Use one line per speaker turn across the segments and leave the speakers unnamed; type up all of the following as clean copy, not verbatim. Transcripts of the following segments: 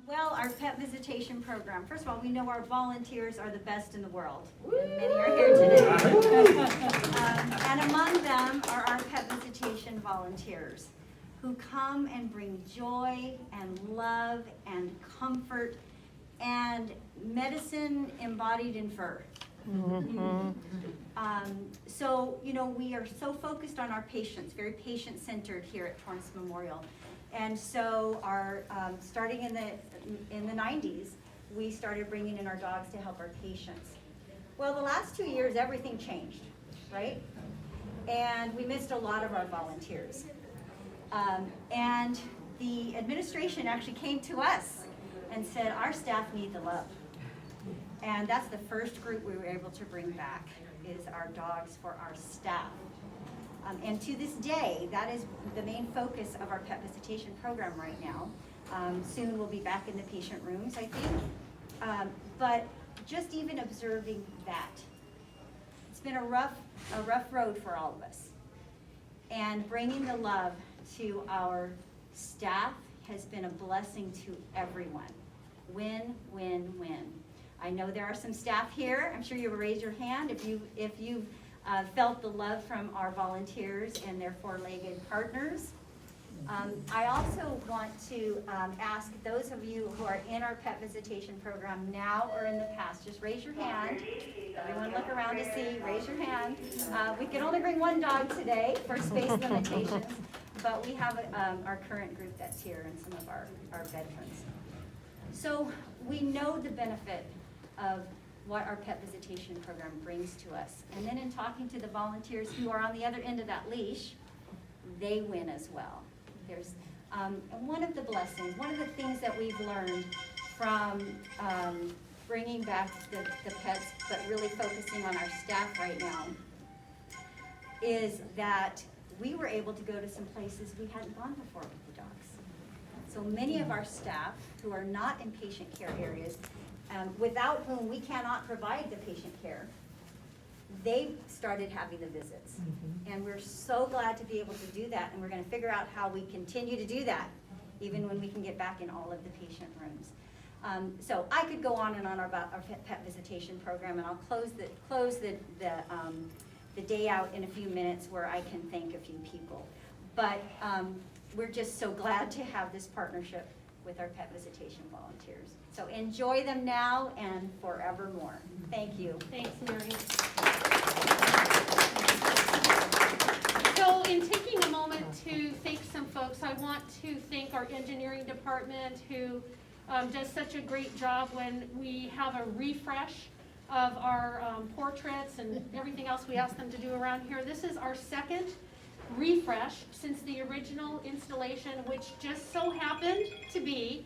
Well, our pet visitation program. First of all, we know our volunteers are the best in the world. And many are here today. And among them are our pet visitation volunteers who come and bring joy and love and comfort and medicine embodied in fur. So, you know, we are so focused on our patients, very patient-centered here at Torrance Memorial. And so our, starting in the 90s, we started bringing in our dogs to help our patients. Well, the last 2 years, everything changed, right? And we missed a lot of our volunteers. And the administration actually came to us and said, our staff need the love. And that's the first group we were able to bring back, is our dogs for our staff. And to this day, that is the main focus of our pet visitation program right now. Soon we'll be back in the patient rooms, I think. But just even observing that, it's been a rough road for all of us. And bringing the love to our staff has been a blessing to everyone. Win, win, win. I know there are some staff here. I'm sure you will raise your hand if you've felt the love from our volunteers and their four-legged partners. I also want to ask those of you who are in our pet visitation program now or in the past, just raise your hand. Everyone look around to see, raise your hand. We can only bring one dog today for space limitations, but we have our current group that's here and some of our veterans. So we know the benefit of what our pet visitation program brings to us. And then in talking to the volunteers who are on the other end of that leash, they win as well. There's one of the blessings, one of the things that we've learned from bringing back the pets, but really focusing on our staff right now, is that we were able to go to some places we hadn't gone before with the dogs. So many of our staff who are not in patient care areas, without whom we cannot provide the patient care, they started having the visits. And we're so glad to be able to do that, and we're going to figure out how we continue to do that, even when we can get back in all of the patient rooms. So I could go on and on about our pet visitation program, and I'll close the day out in a few minutes where I can thank a few people. But we're just so glad to have this partnership with our pet visitation volunteers. So enjoy them now and forevermore. Thank you.
Thanks, Mary. So in taking a moment to thank some folks, I want to thank our engineering department who does such a great job when we have a refresh of our portraits and everything else we ask them to do around here. This is our second refresh since the original installation, which just so happened to be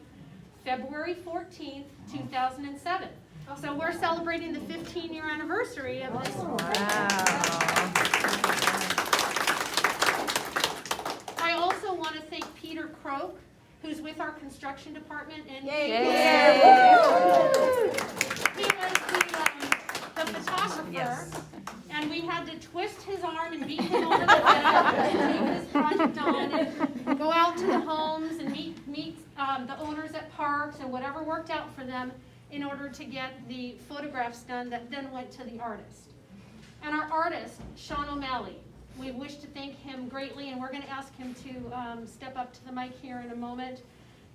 February 14th, 2007. So we're celebrating the 15-year anniversary of this.
Wow.
I also want to thank Peter Croak, who's with our construction department. And
Yay.
he was the photographer.
Yes.
And we had to twist his arm and beat him over the head to take this project on and go out to the homes and meet the owners at parks and whatever worked out for them in order to get the photographs done that then went to the artist. And our artist, Sean O'Malley, we wish to thank him greatly, and we're going to ask him to step up to the mic here in a moment.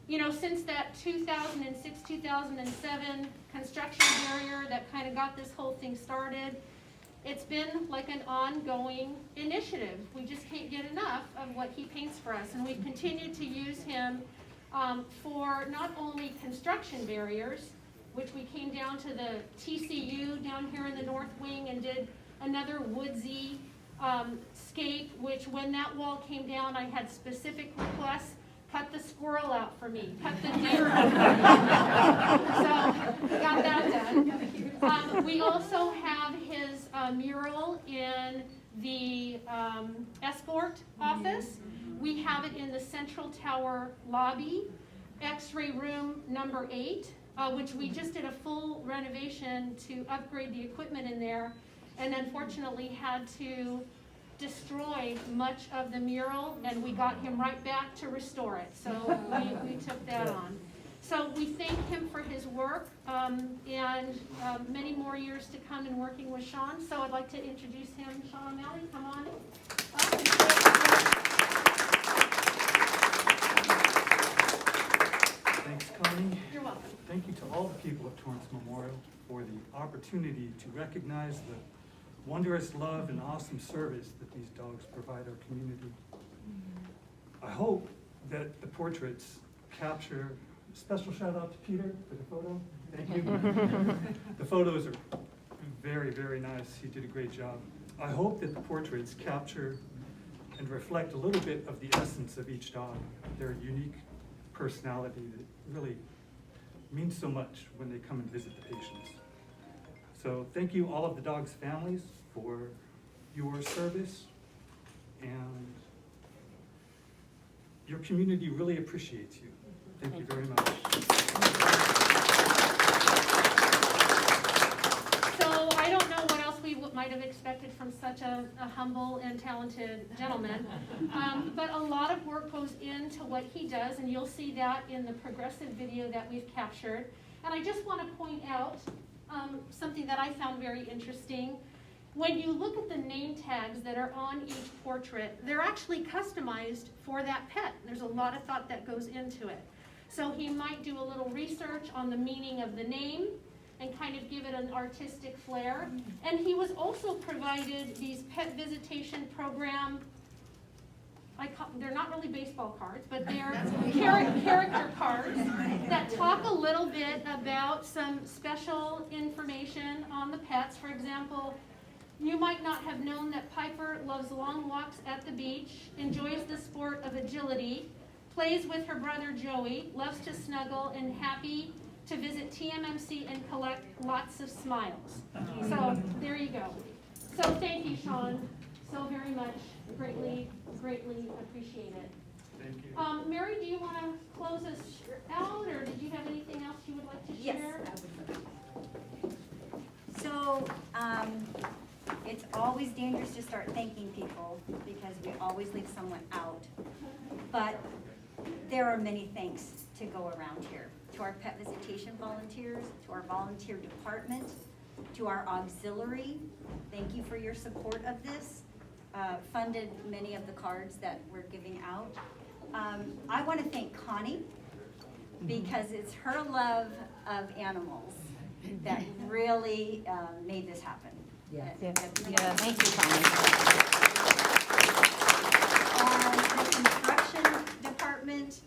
You know, since that 2006-2007 construction barrier that kind of got this whole thing started, it's been like an ongoing initiative. We just can't get enough of what he paints for us, and we've continued to use him for not only construction barriers, which we came down to the TCU down here in the north wing and did another woodsy scape, which when that wall came down, I had specific requests. Cut the squirrel out for me. Cut the deer out for me. So we got that done. We also have his mural in the escort office. We have it in the Central Tower lobby, X-ray room number 8, which we just did a full renovation to upgrade the equipment in there, and unfortunately had to destroy much of the mural, and we got him right back to restore it. So we took that on. So we thank him for his work and many more years to come in working with Sean. So I'd like to introduce him. Sean O'Malley, come on up.
Thanks, Connie.
You're welcome.
Thank you to all the people at Torrance Memorial for the opportunity to recognize the wondrous love and awesome service that these dogs provide our community. I hope that the portraits capture, special shout out to Peter for the photo. Thank you. The photos are very, very nice. He did a great job. I hope that the portraits capture and reflect a little bit of the essence of each dog, their unique personality that really means so much when they come and visit the patients. So thank you all of the dogs' families for your service, and your community really appreciates you. Thank you very much.
So I don't know what else we might have expected from such a humble and talented gentleman. But a lot of work goes into what he does, and you'll see that in the progressive video that we've captured. And I just want to point out something that I found very interesting. When you look at the name tags that are on each portrait, they're actually customized for that pet. There's a lot of thought that goes into it. So he might do a little research on the meaning of the name and kind of give it an artistic flair. And he was also provided these pet visitation program, they're not really baseball cards, but they're character cards that talk a little bit about some special information on the pets. For example, you might not have known that Piper loves long walks at the beach, enjoys the sport of agility, plays with her brother Joey, loves to snuggle, and happy to visit TMMC and collect lots of smiles. So there you go. So thank you, Sean, so very much. Greatly, greatly appreciate it.
Thank you.
Mary, do you want to close us out, or did you have anything else you would like to share?
Yes. So, it's always dangerous to start thanking people because we always leave someone out. But there are many thanks to go around here. To our pet visitation volunteers, to our volunteer department, to our auxiliary, thank you for your support of this. Funded many of the cards that we're giving out. I want to thank Connie because it's her love of animals that really made this happen.
Yeah.
Thank you, Connie. The construction department,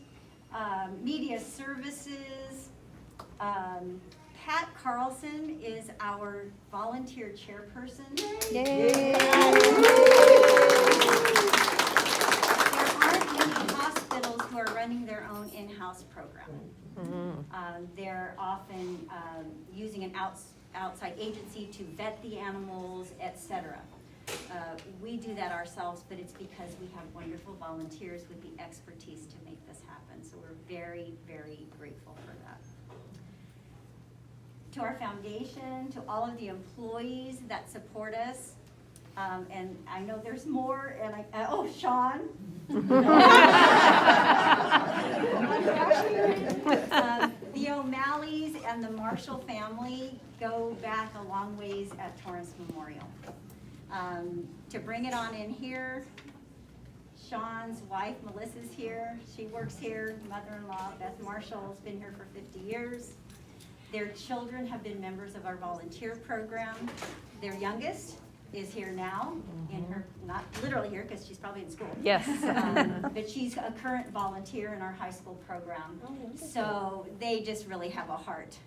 media services, Pat Carlson is our volunteer chairperson.
Yay!
There aren't many hospitals who are running their own in-house program. They're often using an outside agency to vet the animals, etc. We do that ourselves, but it's because we have wonderful volunteers with the expertise to make this happen. So we're very, very grateful for that. To our foundation, to all of the employees that support us, and I know there's more, and oh, Sean. The O'Malleys and the Marshall family go back a long ways at Torrance Memorial. To bring it on in here, Sean's wife, Melissa's here. She works here. Mother-in-law, Beth Marshall, has been here for 50 years. Their children have been members of our volunteer program. Their youngest is here now, in her, not literally here, because she's probably in school.
Yes.
But she's a current volunteer in our high school program. So they just really have a heart,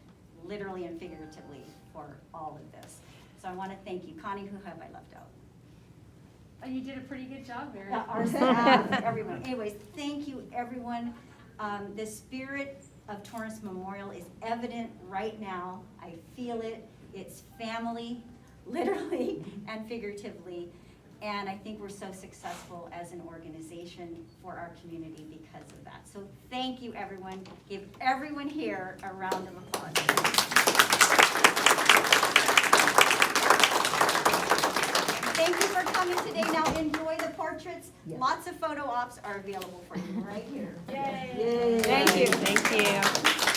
literally and figuratively, for all of this. So I want to thank you. Connie, who have I left out?
You did a pretty good job, Mary.
Our staff, everyone. Anyways, thank you, everyone. The spirit of Torrance Memorial is evident right now. I feel it. It's family, literally and figuratively. And I think we're so successful as an organization for our community because of that. So thank you, everyone. Give everyone here a round of applause. Thank you for coming today. Now enjoy the portraits.
Yes.
Lots of photo ops are available for you right here.
Yay.
Yay. Thank you. Thank you.